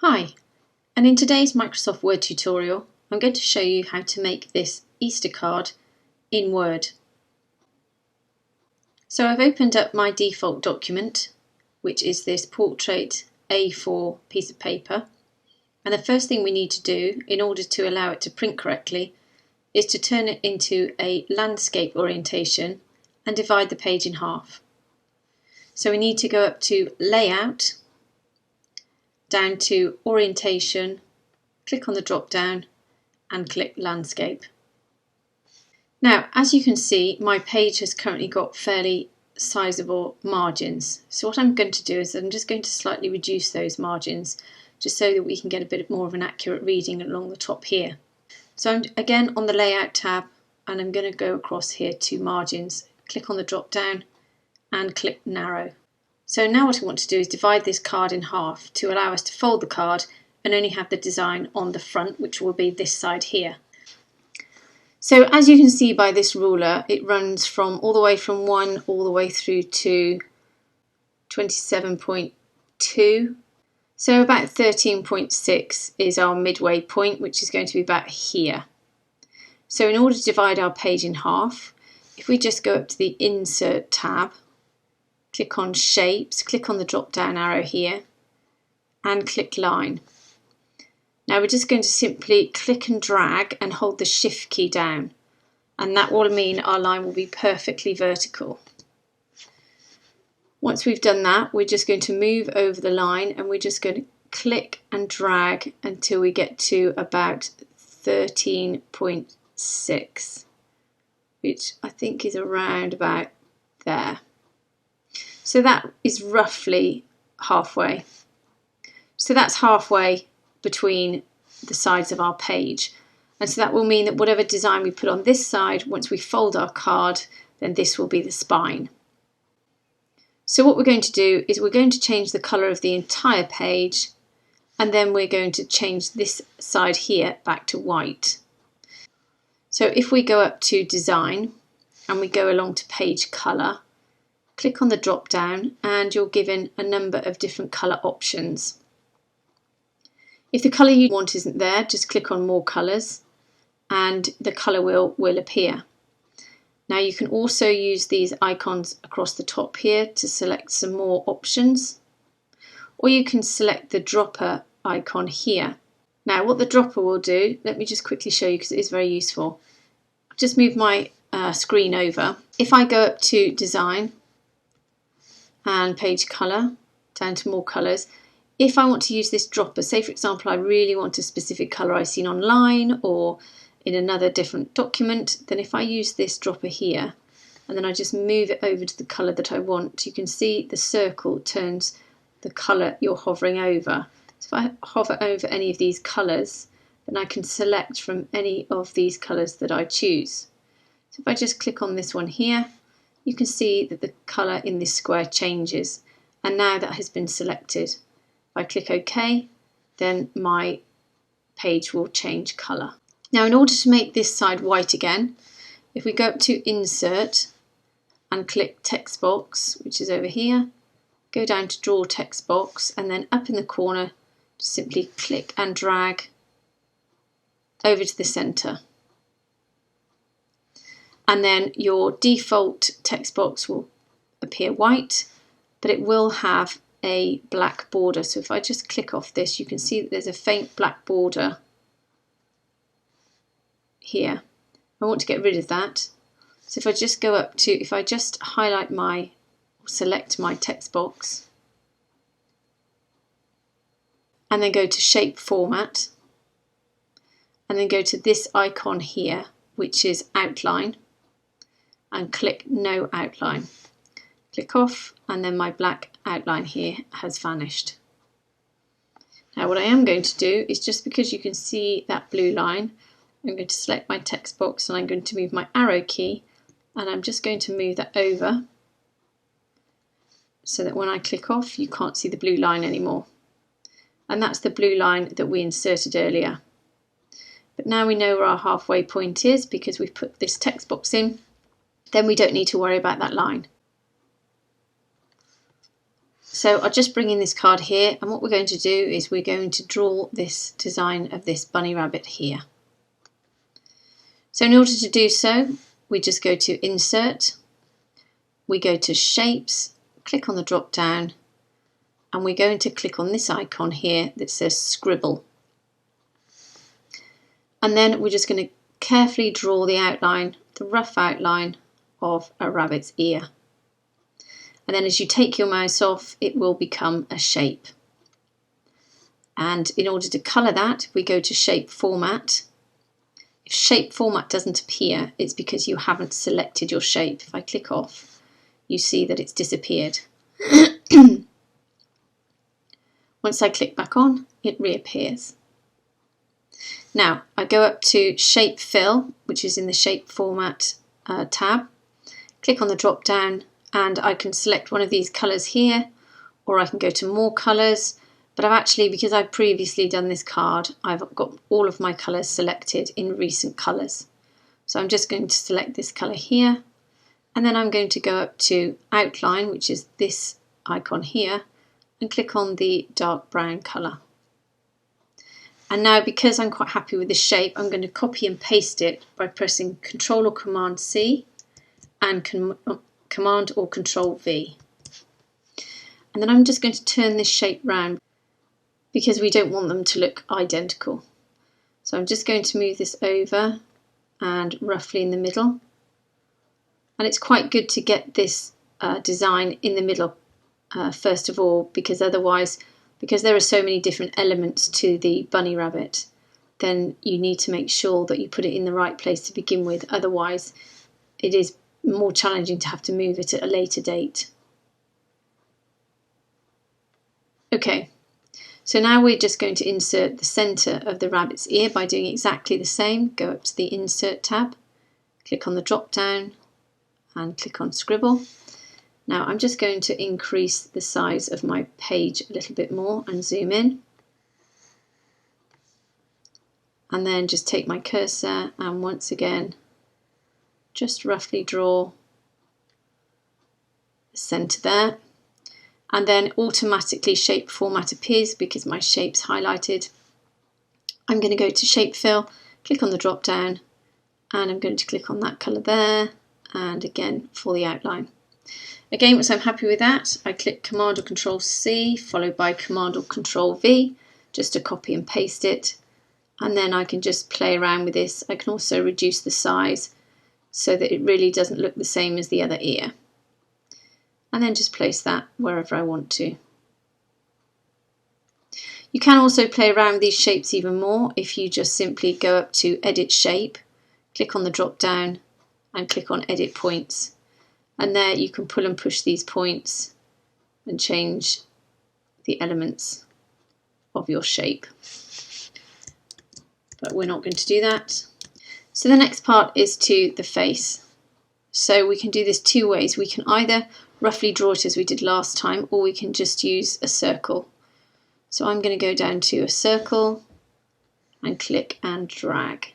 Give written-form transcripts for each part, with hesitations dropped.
Hi, and in today's Microsoft Word tutorial, I'm going to show you how to make this Easter card in Word. So I've opened up my default document, which is this portrait A4 piece of paper. And the first thing we need to do in order to allow it to print correctly is to turn it into a landscape orientation and divide the page in half. So we need to go up to Layout, down to Orientation, click on the drop down and click Landscape. Now, as you can see, my page has currently got fairly sizable margins. So what I'm going to do is I'm just going to slightly reduce those margins just so that we can get a bit more of an accurate reading along the top here. So I'm again on the Layout tab and I'm going to go across here to Margins, click on the drop down and click Narrow. So now what I want to do is divide this card in half to allow us to fold the card and only have the design on the front, which will be this side here. So as you can see by this ruler, it runs from all the way from 1 all the way through to 27.2. So about 13.6 is our midway point, which is going to be about here. So in order to divide our page in half, if we just go up to the Insert tab, click on Shapes, click on the drop down arrow here and click Line. Now we're just going to simply click and drag and hold the Shift key down, and that will mean our line will be perfectly vertical. Once we've done that, we're just going to move over the line and we're just going to click and drag until we get to about 13.6, which I think is around about there. So that is roughly halfway. So that's halfway between the sides of our page. And so that will mean that whatever design we put on this side, once we fold our card, then this will be the spine. So what we're going to do is we're going to change the colour of the entire page, and then we're going to change this side here back to white. So if we go up to Design and we go along to Page Colour, click on the drop down and you're given a number of different colour options. If the colour you want isn't there, just click on More Colours and the colour wheel will appear. Now you can also use these icons across the top here to select some more options, or you can select the dropper icon here. Now what the dropper will do, let me just quickly show you because it is very useful. I'll just move my screen over. If I go up to Design and Page Colour, down to More Colours, if I want to use this dropper, say for example I really want a specific colour I've seen online or in another different document, then if I use this dropper here and then I just move it over to the colour that I want, you can see the circle turns the colour you're hovering over. So if I hover over any of these colours, then I can select from any of these colours that I choose. So if I just click on this one here, you can see that the colour in this square changes, and now that has been selected. If I click OK, then my page will change colour. Now in order to make this side white again, if we go up to Insert and click Text Box, which is over here, go down to Draw Text Box, and then up in the corner just simply click and drag over to the centre. And then your default text box will appear white, but it will have a black border. So if I just click off this, you can see that there's a faint black border here. I want to get rid of that. So if I just go up to, if I just highlight my, select my text box, and then go to Shape Format, and then go to this icon here, which is Outline, and click No Outline. Click off, and then my black outline here has vanished. Now what I am going to do is, just because you can see that blue line, I'm going to select my text box and I'm going to move my arrow key, and I'm just going to move that over so that when I click off you can't see the blue line anymore. And that's the blue line that we inserted earlier. But now we know where our halfway point is because we've put this text box in, then we don't need to worry about that line. So I'll just bring in this card here, and what we're going to do is we're going to draw this design of this bunny rabbit here. So in order to do so, we just go to Insert, we go to Shapes, click on the drop down, and we're going to click on this icon here that says Scribble. And then we're just going to carefully draw the outline, the rough outline of a rabbit's ear. And then as you take your mouse off, it will become a shape. And in order to colour that, we go to Shape Format. If Shape Format doesn't appear, it's because you haven't selected your shape. If I click off, you see that it's disappeared. Once I click back on, it reappears. Now I go up to Shape Fill, which is in the Shape Format tab, click on the drop down, and I can select one of these colours here, or I can go to more colours, but I've actually, because I've previously done this card, I've got all of my colours selected in recent colours. So I'm just going to select this colour here, and then I'm going to go up to Outline, which is this icon here, and click on the dark brown colour. And now, because I'm quite happy with this shape, I'm going to copy and paste it by pressing Ctrl or Command C and Command or Control V. And then I'm just going to turn this shape round because we don't want them to look identical. So I'm just going to move this over and roughly in the middle. And it's quite good to get this design in the middle first of all, because otherwise, because there are so many different elements to the bunny rabbit, then you need to make sure that you put it in the right place to begin with. Otherwise, it is more challenging to have to move it at a later date. Okay, so now we're just going to insert the centre of the rabbit's ear by doing exactly the same. Go up to the Insert tab, click on the drop down and click on Scribble. Now I'm just going to increase the size of my page a little bit more and zoom in. And then just take my cursor and once again just roughly draw the centre there. And then automatically Shape Format appears because my shape's highlighted. I'm going to go to Shape Fill, click on the drop down, and I'm going to click on that colour there, and again for the outline. Again, once I'm happy with that, I click Command or Control C followed by Command or Control V just to copy and paste it, and then I can just play around with this. I can also reduce the size so that it really doesn't look the same as the other ear, and then just place that wherever I want to. You can also play around with these shapes even more if you just simply go up to Edit Shape, click on the drop down and click on Edit Points. And there you can pull and push these points and change the elements of your shape. But we're not going to do that. So the next part is to the face. So we can do this two ways. We can either roughly draw it as we did last time, or we can just use a circle. So I'm going to go down to a circle and click and drag.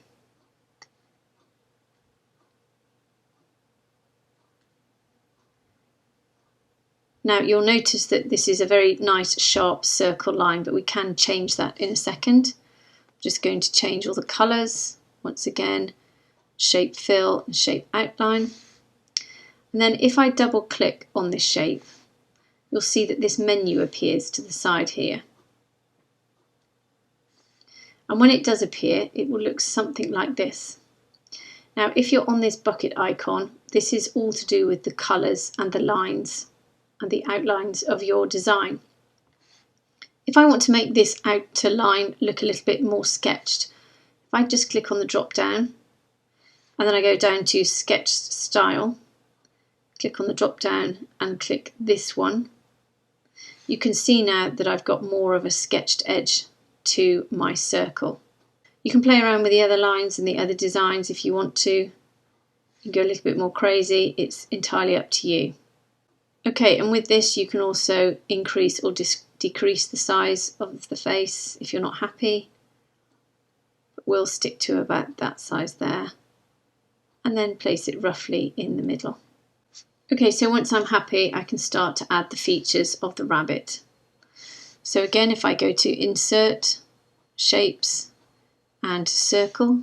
Now you'll notice that this is a very nice sharp circle line, but we can change that in a second. I'm just going to change all the colours. Once again, Shape Fill and Shape Outline. And then if I double click on this shape, you'll see that this menu appears to the side here. And when it does appear, it will look something like this. Now if you're on this bucket icon, this is all to do with the colours and the lines and the outlines of your design. If I want to make this outer line look a little bit more sketched, if I just click on the drop down and then I go down to Sketch Style, click on the drop down and click this one, you can see now that I've got more of a sketched edge to my circle. You can play around with the other lines and the other designs if you want to. You can go a little bit more crazy, it's entirely up to you. Okay, and with this you can also increase or decrease the size of the face if you're not happy. But we'll stick to about that size there, and then place it roughly in the middle. Okay, so once I'm happy, I can start to add the features of the rabbit. So again, if I go to Insert, Shapes and Circle,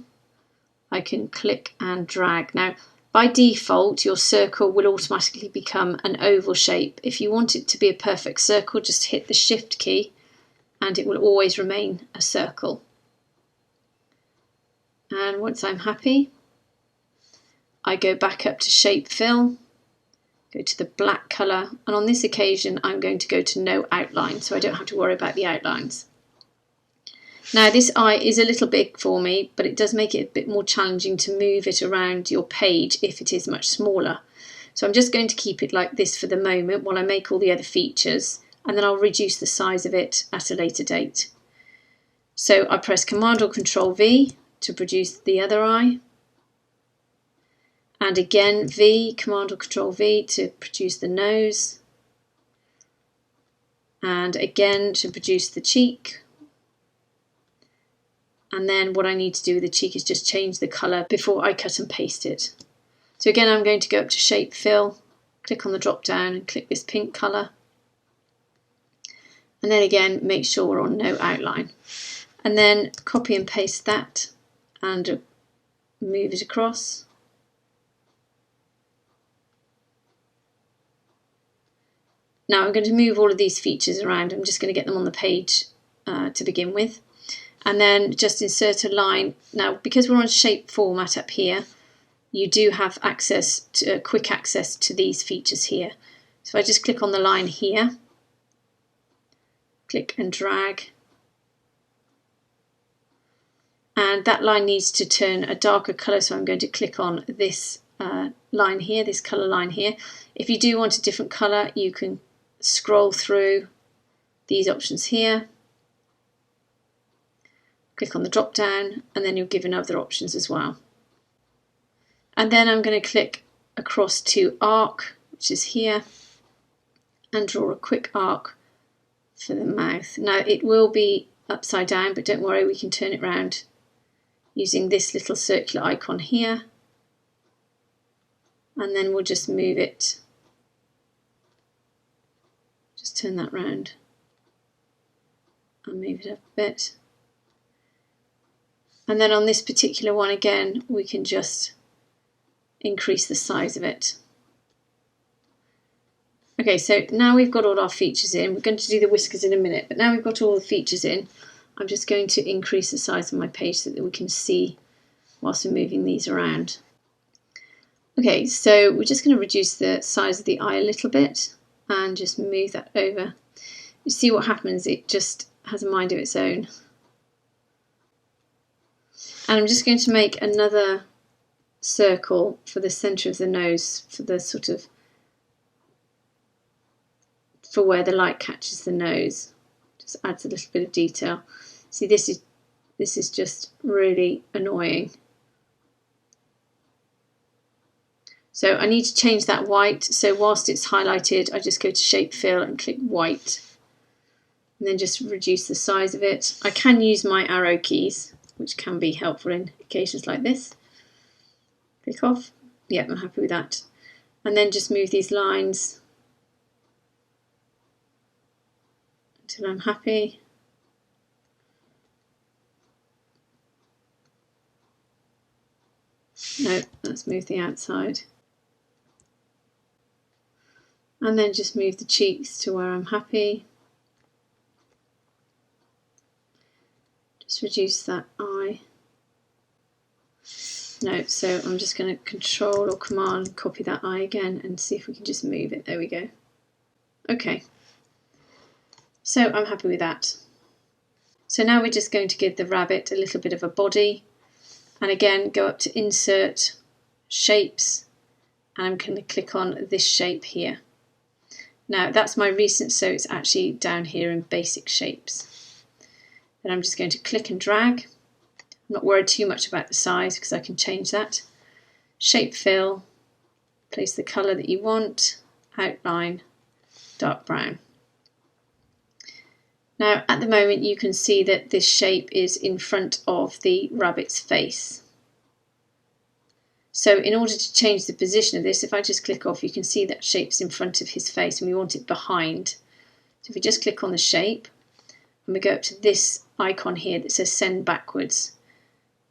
I can click and drag. Now, by default, your circle will automatically become an oval shape. If you want it to be a perfect circle, just hit the Shift key and it will always remain a circle. And once I'm happy, I go back up to Shape Fill, go to the black colour, and on this occasion I'm going to go to no outline, so I don't have to worry about the outlines. Now this eye is a little big for me, but it does make it a bit more challenging to move it around your page if it is much smaller. So I'm just going to keep it like this for the moment while I make all the other features, and then I'll reduce the size of it at a later date. So I press Command or Control V to produce the other eye. And again V, Command or Control V to produce the nose. And again to produce the cheek. And then what I need to do with the cheek is just change the colour before I cut and paste it. So again, I'm going to go up to Shape Fill, click on the drop down and click this pink colour. And then again, make sure we're on no outline. And then copy and paste that and move it across. Now I'm going to move all of these features around. I'm just going to get them on the page to begin with. And then just insert a line. Now, because we're on shape format up here, you do have access to quick access to these features here. So if I just click on the line here, click and drag, and that line needs to turn a darker colour, so I'm going to click on this line here, this colour line here. If you do want a different colour, you can scroll through these options here, click on the drop down, and then you're given other options as well. And then I'm going to click across to arc, which is here, and draw a quick arc for the mouth. Now it will be upside down, but don't worry, we can turn it round using this little circular icon here, and then we'll just move it, just turn that round and move it up a bit. And then on this particular one again, we can just increase the size of it. Okay, so now we've got all our features in. We're going to do the whiskers in a minute, but now we've got all the features in, I'm just going to increase the size of my page so that we can see whilst we're moving these around. Okay, so we're just going to reduce the size of the eye a little bit and just move that over. You see what happens, it just has a mind of its own. And I'm just going to make another circle for the centre of the nose, for the sort of, for where the light catches the nose. Just adds a little bit of detail. See, this is just really annoying. So I need to change that white. So whilst it's highlighted, I just go to Shape Fill and click white. And then just reduce the size of it. I can use my arrow keys, which can be helpful in occasions like this. Click off. Yeah, I'm happy with that. And then just move these lines until I'm happy. No, let's move the outside. And then just move the cheeks to where I'm happy. Just reduce that eye. No, so I'm just going to Control or Command copy that eye again and see if we can just move it. There we go. Okay. So I'm happy with that. So now we're just going to give the rabbit a little bit of a body. And again, go up to Insert, Shapes, and I'm going to click on this shape here. Now that's my recent, so it's actually down here in Basic Shapes. Then I'm just going to click and drag. I'm not worried too much about the size because I can change that. Shape Fill, place the colour that you want, outline, dark brown. Now at the moment you can see that this shape is in front of the rabbit's face. So in order to change the position of this, if I just click off, you can see that shape's in front of his face and we want it behind. So if we just click on the shape and we go up to this icon here that says send backwards.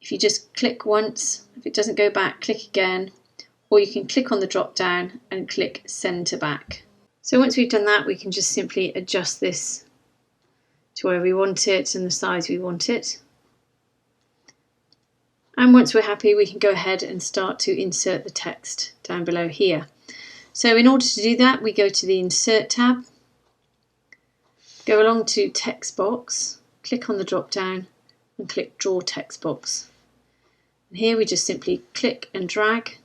If you just click once, if it doesn't go back, click again, or you can click on the drop down and click send to back. So once we've done that, we can just simply adjust this to where we want it and the size we want it. And once we're happy, we can go ahead and start to insert the text down below here. So in order to do that, we go to the Insert tab, go along to Text Box, click on the drop down and click Draw Text Box. And here we just simply click and drag,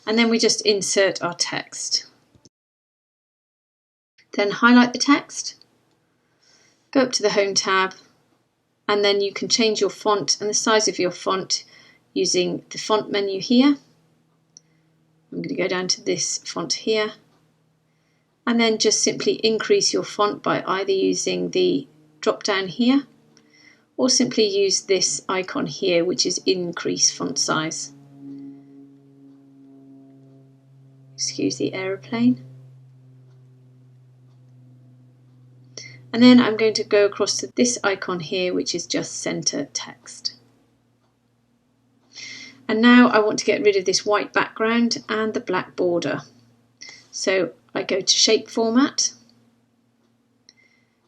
and then we just insert our text. Then highlight the text, go up to the Home tab, and then you can change your font and the size of your font using the font menu here. I'm going to go down to this font here, and then just simply increase your font by either using the drop down here or simply use this icon here, which is increase font size. Excuse the aeroplane. And then I'm going to go across to this icon here, which is just center text. And now I want to get rid of this white background and the black border. So I go to Shape Format,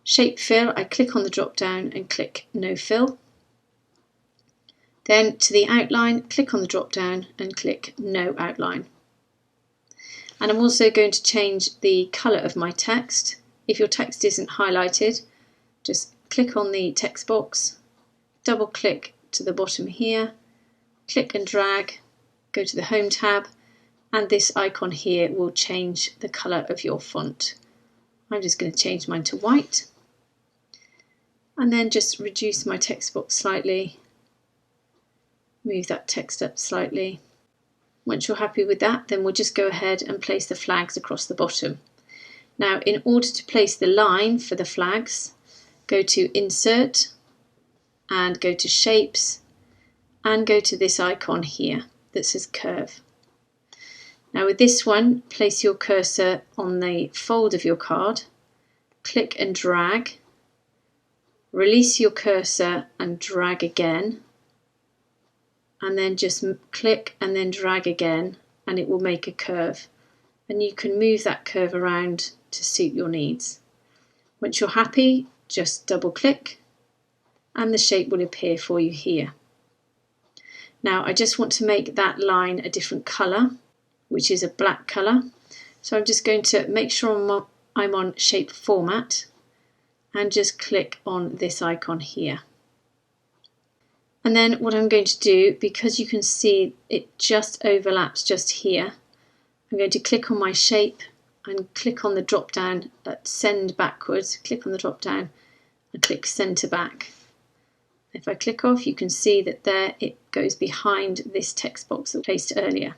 Shape Fill, I click on the drop down and click No Fill. Then to the outline, click on the drop down and click No Outline. And I'm also going to change the colour of my text. If your text isn't highlighted, just click on the text box, double click to the bottom here, click and drag, go to the Home tab, and this icon here will change the colour of your font. I'm just going to change mine to white, and then just reduce my text box slightly, move that text up slightly. Once you're happy with that, then we'll just go ahead and place the flags across the bottom. Now, in order to place the line for the flags, go to Insert and go to Shapes and go to this icon here that says Curve. Now with this one, place your cursor on the fold of your card, click and drag, release your cursor and drag again, and then just click and then drag again, and it will make a curve. And you can move that curve around to suit your needs. Once you're happy, just double click and the shape will appear for you here. Now I just want to make that line a different colour, which is a black colour. So I'm just going to make sure I'm on Shape Format and just click on this icon here. And then what I'm going to do, because you can see it just overlaps just here, I'm going to click on my shape and click on the drop down at Send Backwards, click on the drop down and click Send to Back. If I click off, you can see that there it goes behind this text box that I placed earlier.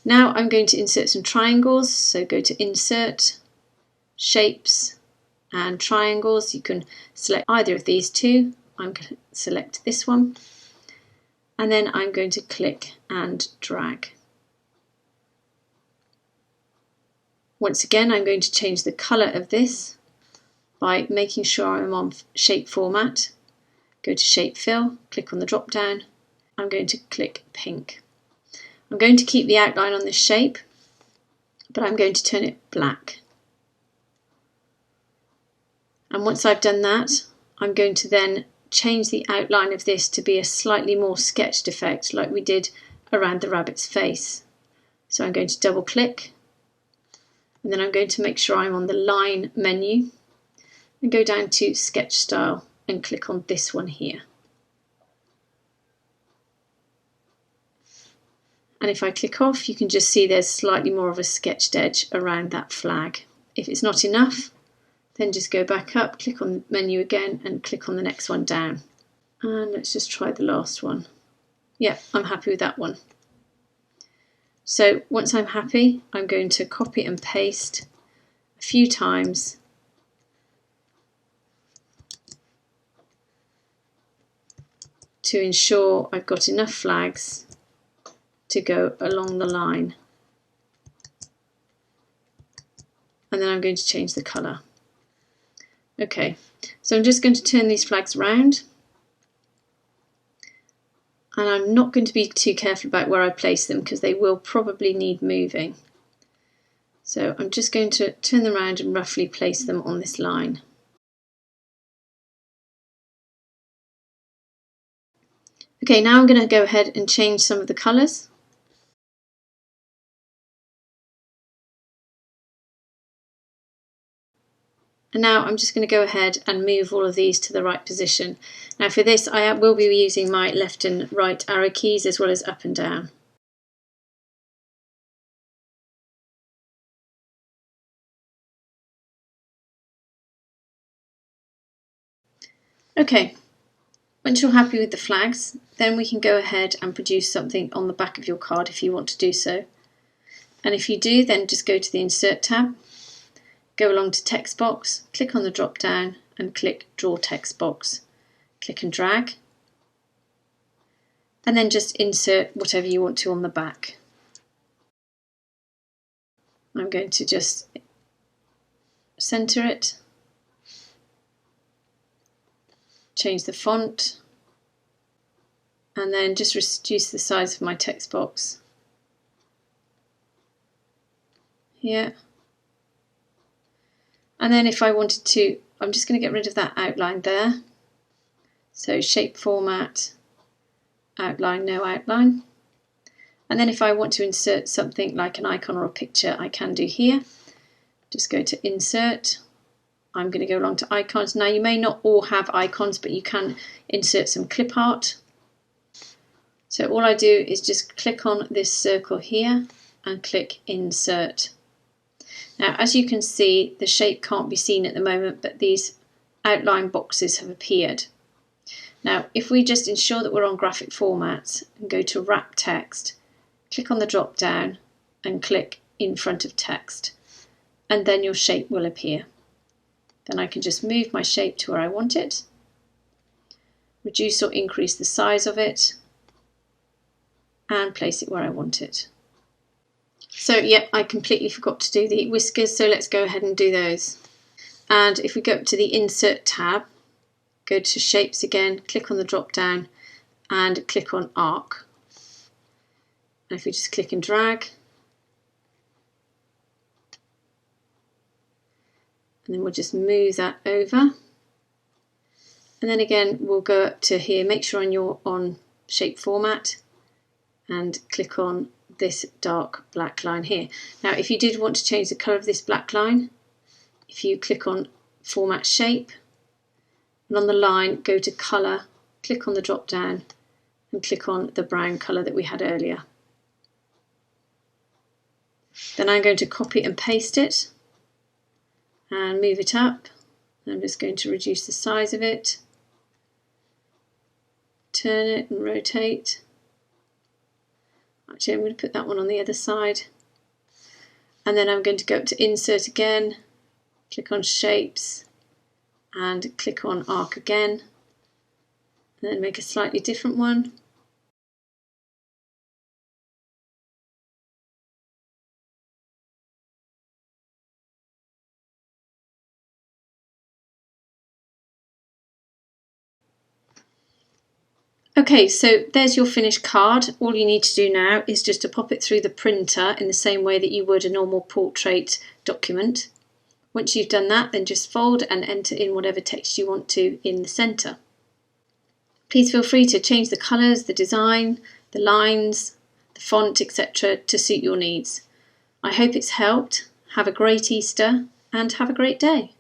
Now I'm going to insert some triangles, so go to Insert, Shapes and Triangles. You can select either of these two. I'm going to select this one, and then I'm going to click and drag. Once again, I'm going to change the colour of this by making sure I'm on Shape Format, go to Shape Fill, click on the drop down. I'm going to click pink. I'm going to keep the outline on this shape, but I'm going to turn it black. And once I've done that, I'm going to then change the outline of this to be a slightly more sketched effect like we did around the rabbit's face. So I'm going to double click, and then I'm going to make sure I'm on the Line menu and go down to Sketch Style and click on this one here. And if I click off, you can just see there's slightly more of a sketched edge around that flag. If it's not enough, then just go back up, click on the menu again and click on the next one down. And let's just try the last one. Yeah, I'm happy with that one. So once I'm happy, I'm going to copy and paste a few times. to ensure I've got enough flags to go along the line. And then I'm going to change the colour. Okay, so I'm just going to turn these flags round. And I'm not going to be too careful about where I place them because they will probably need moving. So I'm just going to turn them around and roughly place them on this line. Okay, now I'm going to go ahead and change some of the colours. And now I'm just going to go ahead and move all of these to the right position. Now for this I will be using my left and right arrow keys as well as up and down. Okay, once you're happy with the flags, then we can go ahead and produce something on the back of your card if you want to do so. And if you do, then just go to the Insert tab, go along to Text Box, click on the drop down and click Draw Text Box. Click and drag, and then just insert whatever you want to on the back. I'm going to just centre it, change the font, and then just reduce the size of my text box here. And then if I wanted to, I'm just going to get rid of that outline there. So shape format, outline, no outline. And then if I want to insert something like an icon or a picture, I can do here. Just go to Insert. I'm going to go along to icons. Now you may not all have icons, but you can insert some clip art. So all I do is just click on this circle here and click Insert. Now as you can see, the shape can't be seen at the moment, but these outline boxes have appeared. Now if we just ensure that we're on graphic format and go to Wrap Text, click on the drop down and click in front of text, and then your shape will appear. Then I can just move my shape to where I want it, reduce or increase the size of it, and place it where I want it. So yeah, I completely forgot to do the whiskers, so let's go ahead and do those. And if we go up to the Insert tab, go to Shapes again, click on the drop down and click on Arc. And if we just click and drag, and then we'll just move that over. And then again, we'll go up to here, make sure you're on shape format and click on this dark black line here. Now, if you did want to change the colour of this black line, if you click on Format Shape, and on the line, go to Colour, click on the drop down and click on the brown colour that we had earlier. Then I'm going to copy and paste it and move it up. I'm just going to reduce the size of it, turn it and rotate. Actually, I'm going to put that one on the other side. And then I'm going to go up to Insert again, click on Shapes and click on Arc again, and then make a slightly different one. Okay, so there's your finished card. All you need to do now is just to pop it through the printer in the same way that you would a normal portrait document. Once you've done that, then just fold and enter in whatever text you want to in the centre. Please feel free to change the colours, the design, the lines, the font, etc. to suit your needs. I hope it's helped. Have a great Easter and have a great day.